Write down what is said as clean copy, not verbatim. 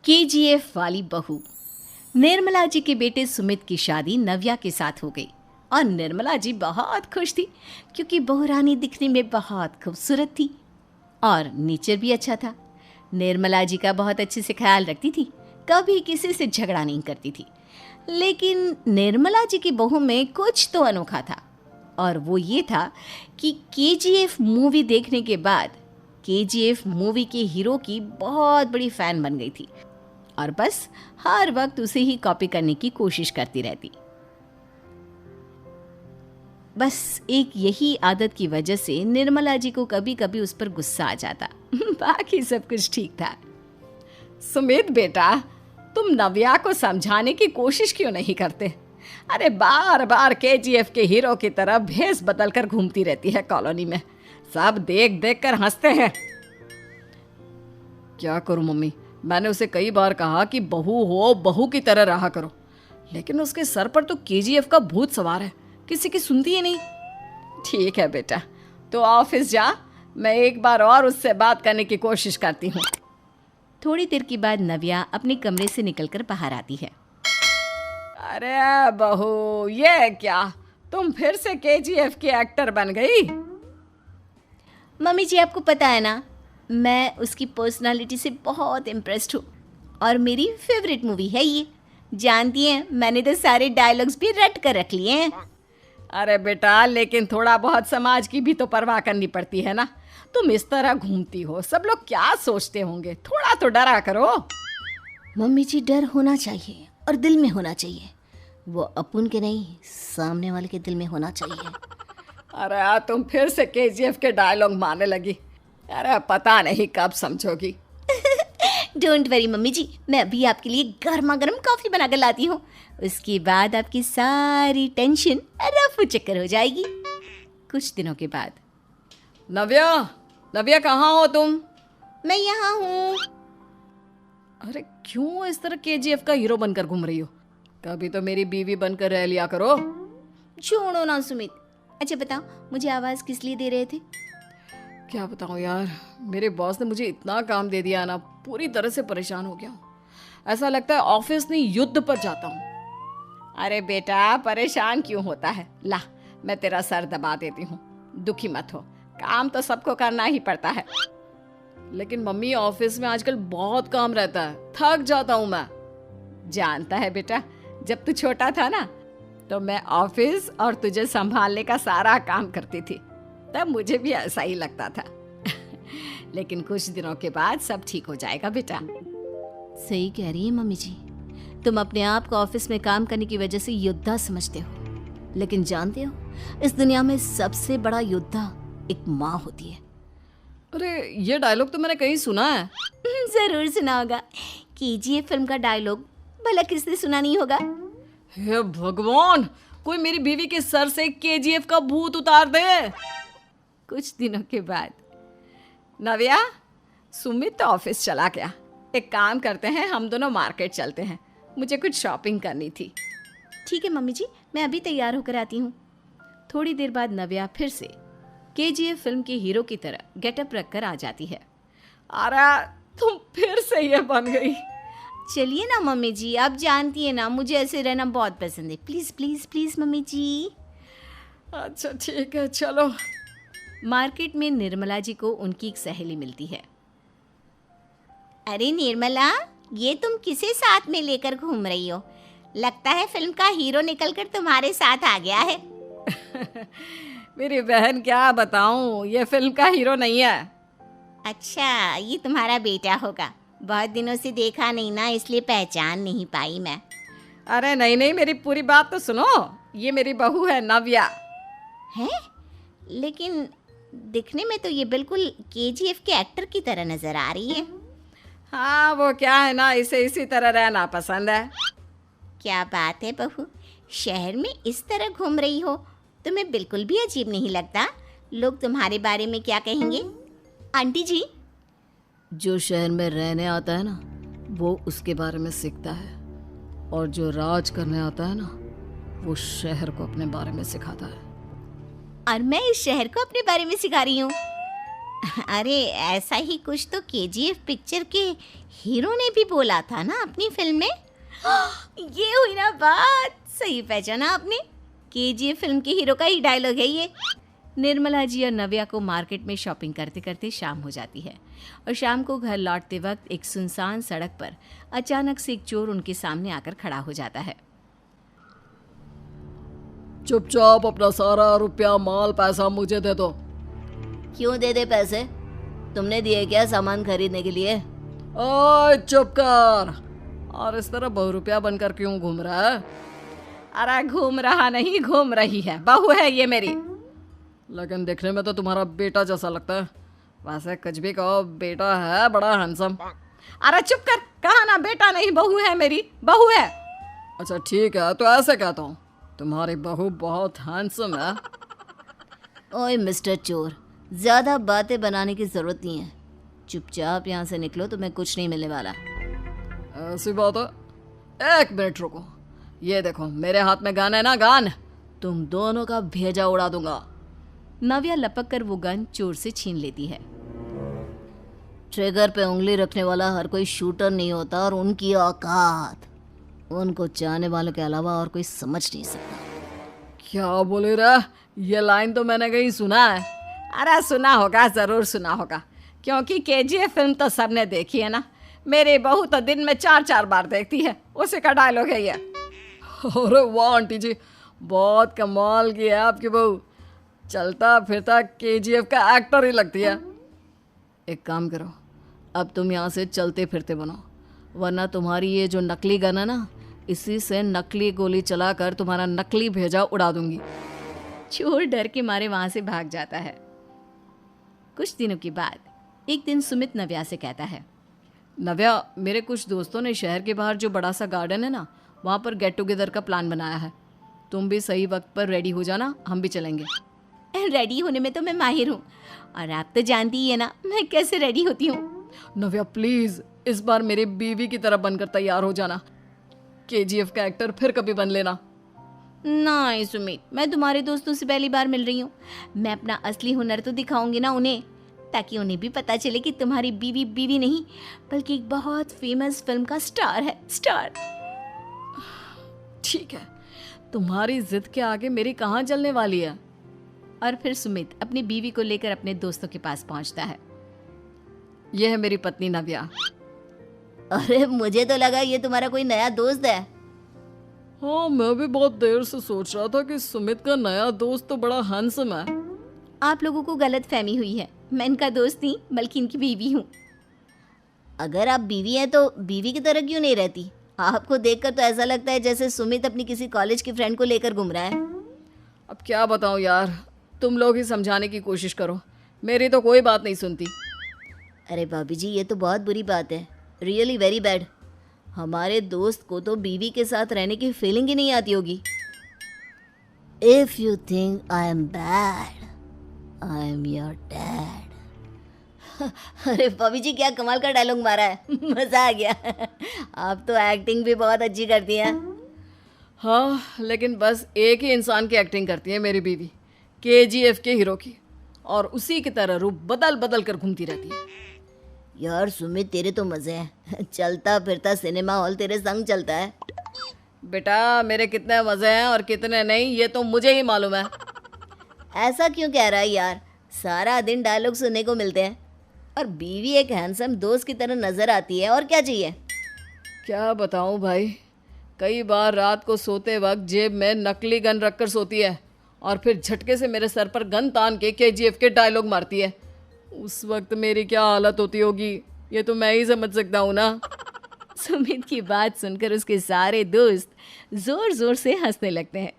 KGF वाली बहू। निर्मला जी के बेटे सुमित की शादी नव्या के साथ हो गई और निर्मला जी बहुत खुश थी क्योंकि बहू रानी दिखने में बहुत खूबसूरत थी और नेचर भी अच्छा था। निर्मला जी का बहुत अच्छे से ख्याल रखती थी, कभी किसी से झगड़ा नहीं करती थी। लेकिन निर्मला जी की बहू में कुछ तो अनोखा था और वो ये था कि केजीएफ मूवी देखने के बाद केजीएफ मूवी के हीरो की बहुत बड़ी फ़ैन बन गई थी और बस हर वक्त उसे ही कॉपी करने की कोशिश करती रहती। बस एक यही आदत की वजह से निर्मला जी को कभी कभी उस पर गुस्सा आ जाता। बाकी सब कुछ ठीक था। सुमित बेटा, तुम नव्या को समझाने की कोशिश क्यों नहीं करते? अरे बार बार केजीएफ के हीरो की तरह भेस बदल कर घूमती रहती है कॉलोनी में। सब देख देख कर हंसते हैं। क्या करूं मम्मी, मैंने उसे कई बार कहा कि बहू हो, बहू की तरह रहा करो, लेकिन उसके सर पर तो केजीएफ का भूत सवार है, किसी की सुनती ही नहीं। ठीक है बेटा, तो ऑफिस जा, मैं एक बार और उससे बात करने की कोशिश करती हूँ। थोड़ी देर के बाद नव्या अपने कमरे से निकलकर बाहर आती है। अरे बहू, ये क्या, तुम फिर से केजीएफ की एक्टर बन गई? मम्मी जी, आपको पता है ना, मैं उसकी पर्सनालिटी से बहुत इम्प्रेस्ड हूँ और मेरी फेवरेट मूवी है ये। जानती हैं, मैंने तो सारे डायलॉग्स भी रट कर रख लिए हैं। अरे बेटा, लेकिन थोड़ा बहुत समाज की भी तो परवाह करनी पड़ती है ना। तुम इस तरह घूमती हो, सब लोग क्या सोचते होंगे, थोड़ा तो डरा करो। मम्मी जी, डर होना चाहिए और दिल में होना चाहिए, वो अपन के नहीं, सामने वाले के दिल में होना चाहिए। अरे तुम फिर से केजीएफ के डायलॉग मारने लगी। अरे पता नहीं कब समझोगी। डोंट वरी मम्मी जी, मैं अभी आपके लिए गर्मा गर्म कॉफ़ी बना कर लाती हूँ। उसके बाद आपकी सारी टेंशन रफू चक्कर हो जाएगी। कुछ दिनों के बाद। नव्या, नव्या कहाँ हो तुम? मैं यहाँ हूँ। अरे क्यों इस तरह केजीएफ का हीरो बनकर घूम रही हो? कभी तो मेरी बीवी बनकर रह लिया करो। छोड़ो ना सुमित। अच्छा बताओ, मुझे आवाज़ किस लिए दे रहे थे? क्या बताऊँ यार, मेरे बॉस ने मुझे इतना काम दे दिया ना, पूरी तरह से परेशान हो गया हूँ। ऐसा लगता है ऑफिस नहीं, युद्ध पर जाता हूँ। अरे बेटा, परेशान क्यों होता है? ला, मैं तेरा सर दबा देती हूँ, दुखी मत हो, काम तो सबको करना ही पड़ता है। लेकिन मम्मी, ऑफिस में आजकल बहुत काम रहता है, थक जाता हूँ मैं। जानता है बेटा, जब तू छोटा था ना, तो मैं ऑफिस और तुझे संभालने का सारा काम करती थी, तब मुझे भी ऐसा ही लगता था। लेकिन कुछ दिनों के बाद सब ठीक हो जाएगा बेटा। सही कह रही है मम्मी जी, तुम अपने आप को ऑफिस में काम करने की वजह से योद्धा समझते हो, लेकिन जानते हो, इस दुनिया में सबसे बड़ा योद्धा एक माँ होती है। अरे ये डायलॉग तो मैंने कहीं सुना है। जरूर सुना होगा, केजीएफ फिल्म का डायलॉग, भला किसने सुना नहीं होगा। हे भगवान, कोई मेरी बीवी के सर से केजीएफ का भूत उतार दे। कुछ दिनों के बाद। नव्या, सुमित तो ऑफिस चला गया, एक काम करते हैं, हम दोनों मार्केट चलते हैं, मुझे कुछ शॉपिंग करनी थी। ठीक है मम्मी जी, मैं अभी तैयार होकर आती हूँ। थोड़ी देर बाद नव्या फिर से केजीएफ फिल्म के हीरो की तरह गेटअप रखकर आ जाती है। अरे तुम फिर से ये बन गई। चलिए ना मम्मी जी, आप जानती है ना, मुझे ऐसे रहना बहुत पसंद है। प्लीज़ प्लीज़ प्लीज़ मम्मी जी। अच्छा ठीक है, चलो। मार्केट में निर्मला जी को उनकी एक सहेली मिलती है। अरे निर्मला, ये तुम किसे साथ में लेकर घूम रही हो? लगता है फिल्म का हीरो निकलकर तुम्हारे साथ आ गया है। मेरी बहन, क्या बताऊं, ये फिल्म का हीरो नहीं है। अच्छा, ये तुम्हारा बेटा होगा, बहुत दिनों से देखा नहीं ना, इसलिए पहचान नहीं पाई मैं। अरे नहीं नहीं, मेरी पूरी बात तो सुनो, ये मेरी बहू है नव्या। है? लेकिन दिखने में तो ये बिल्कुल केजीएफ के एक्टर की तरह नजर आ रही है। हाँ, वो क्या है ना, इसे इसी तरह रहना पसंद है। क्या बात है बहू, शहर में इस तरह घूम रही हो, तुम्हें बिल्कुल भी अजीब नहीं लगता? लोग तुम्हारे बारे में क्या कहेंगे? आंटी जी, जो शहर में रहने आता है ना, वो उसके बारे में सीखता है, और जो राज करने आता है ना, वो शहर को अपने बारे में सिखाता है। और मैं इस शहर को अपने बारे में सिखा रही हूँ। अरे ऐसा ही कुछ तो केजीएफ पिक्चर के हीरो ने भी बोला था ना अपनी फिल्म में। ये हुई ना बात, सही पहचाना आपने। केजीएफ फिल्म के हीरो का ही डायलॉग है ये। निर्मला जी और नव्या को मार्केट में शॉपिंग करते करते शाम हो जाती है और शाम को घर लौटते वक्त एक सुनसान सड़क पर अचानक से एक चोर उनके सामने आकर खड़ा हो जाता है। चुपचाप अपना सारा रुपया माल पैसा मुझे दे दो। क्यों दे दे पैसे? तुमने दिए क्या सामान खरीदने के लिए? ओए चुप कर। और इस तरह बहुरुपया बनकर क्यों घूम रहा है? अरे घूम रहा नहीं, घूम रही है, बहू है ये मेरी। लेकिन देखने में तो तुम्हारा बेटा जैसा लगता है। वैसे कुछ भी कहो, बेटा है बड़ा हैंडसम। अरे चुप कर, कहा ना बेटा नहीं बहू है मेरी, बहू है। अच्छा ठीक है, तो ऐसे कहता हूँ, तुम्हारी बहू बहुत हैंडसम है। ओए मिस्टर चोर, ज़्यादा बातें बनाने की ज़रूरत नहीं है। चुपचाप यहाँ से निकलो, तुम्हें कुछ नहीं मिलने वाला। ऐसी बात है। एक मिनट रुको, ये देखो मेरे हाथ में गन है ना, गन। तुम दोनों का भेजा उड़ा दूंगा। नव्या लपक कर वो गन चोर से छीन लेती है। ट्रिगर पे उंगली रखने वाला हर कोई शूटर नहीं होता, और उनकी औकात उनको चाहने वालों के अलावा और कोई समझ नहीं सकता। क्या बोले रे? ये लाइन तो मैंने कहीं सुना है। अरे सुना होगा, ज़रूर सुना होगा, क्योंकि केजीएफ फिल्म तो सबने देखी है ना। मेरी बहू तो दिन में 4-4 बार देखती है, उसी का डायलॉग है ये। अरे वाह आंटी जी, बहुत कमाल की है आपकी बहू। चलता फिरता केजीएफ का एक्टर ही लगती है। एक काम करो, अब तुम यहाँ से चलते फिरते बनो, वरना तुम्हारी ये जो नकली गन है ना, इसी से नकली गोली चलाकर तुम्हारा नकली भेजा उड़ा दूंगी। चोर डर के मारे वहां से भाग जाता है। कुछ दिनों के बाद एक दिन सुमित नव्या से कहता है, नव्या, मेरे कुछ दोस्तों ने शहर के बाहर जो बड़ा सा गार्डन है ना, वहाँ पर गेट टुगेदर का प्लान बनाया है। तुम भी सही वक्त पर रेडी हो जाना, हम भी चलेंगे। रेडी होने में तो मैं माहिर हूँ, और आप तो जानती ही है ना मैं कैसे रेडी होती हूँ। नव्या प्लीज, इस बार मेरी बीवी की तरह बनकर तैयार हो जाना। केजीएफ का एक्टर फिर कभी बन लेना। नहीं सुमित, मैं तुम्हारे दोस्तों से पहली बार मिल रही हूँ। मैं अपना असली हुनर तो दिखाऊंगी ना उन्हें, ताकि उन्हें भी पता चले कि तुम्हारी बीवी बीवी नहीं, बल्कि एक बहुत फेमस फिल्म का स्टार है, स्टार। ठीक है, तुम्हारी जिद के आगे मेरी कहाँ जलने वाली है। और फिर सुमित अपनी बीवी को लेकर अपने दोस्तों के पास पहुंचता है। यह है मेरी पत्नी नव्या। अरे मुझे तो लगा ये तुम्हारा कोई नया दोस्त है। हाँ, मैं भी बहुत देर से सोच रहा था कि सुमित का नया दोस्त तो बड़ा हैंडसम है। आप लोगों को गलत फहमी हुई है, मैं इनका दोस्त नहीं बल्कि इनकी बीवी हूँ। अगर आप बीवी हैं तो बीवी की तरह क्यों नहीं रहती? आपको देखकर तो ऐसा लगता है जैसे सुमित अपनी किसी कॉलेज की फ्रेंड को लेकर घूम रहा है। अब क्या बताऊँ यार, तुम लोग ही समझाने की कोशिश करो, मेरी तो कोई बात नहीं सुनती। अरे भाभी जी, ये तो बहुत बुरी बात है, रियली वेरी बैड। हमारे दोस्त को तो बीवी के साथ रहने की फीलिंग ही नहीं आती होगी। If you think I am bad, I am your dad. अरे भाभी जी, क्या कमाल का डायलॉग मारा है, मजा आ गया। आप तो एक्टिंग भी बहुत अच्छी करती हैं। हाँ, लेकिन बस एक ही इंसान की एक्टिंग करती है मेरी बीवी, केजीएफ के हीरो की, और उसी की तरह रूप बदल बदल कर घूमती रहती है। यार सुमित, तेरे तो मजे हैं, चलता फिरता सिनेमा हॉल तेरे संग चलता है। बेटा, मेरे कितने मजे हैं और कितने नहीं, ये तो मुझे ही मालूम है। ऐसा क्यों कह रहा है यार? सारा दिन डायलॉग सुनने को मिलते हैं, और बीवी एक हैंडसम दोस्त की तरह नजर आती है, और क्या चाहिए? क्या बताऊं भाई, कई बार रात को सोते वक्त जेब में नकली गन रखकर सोती है, और फिर झटके से मेरे सर पर गन तान के केजीएफ के डायलॉग मारती है। उस वक्त मेरी क्या हालत होती होगी, ये तो मैं ही समझ सकता हूँ ना। सुमित की बात सुनकर उसके सारे दोस्त जोर जोर से हंसने लगते हैं।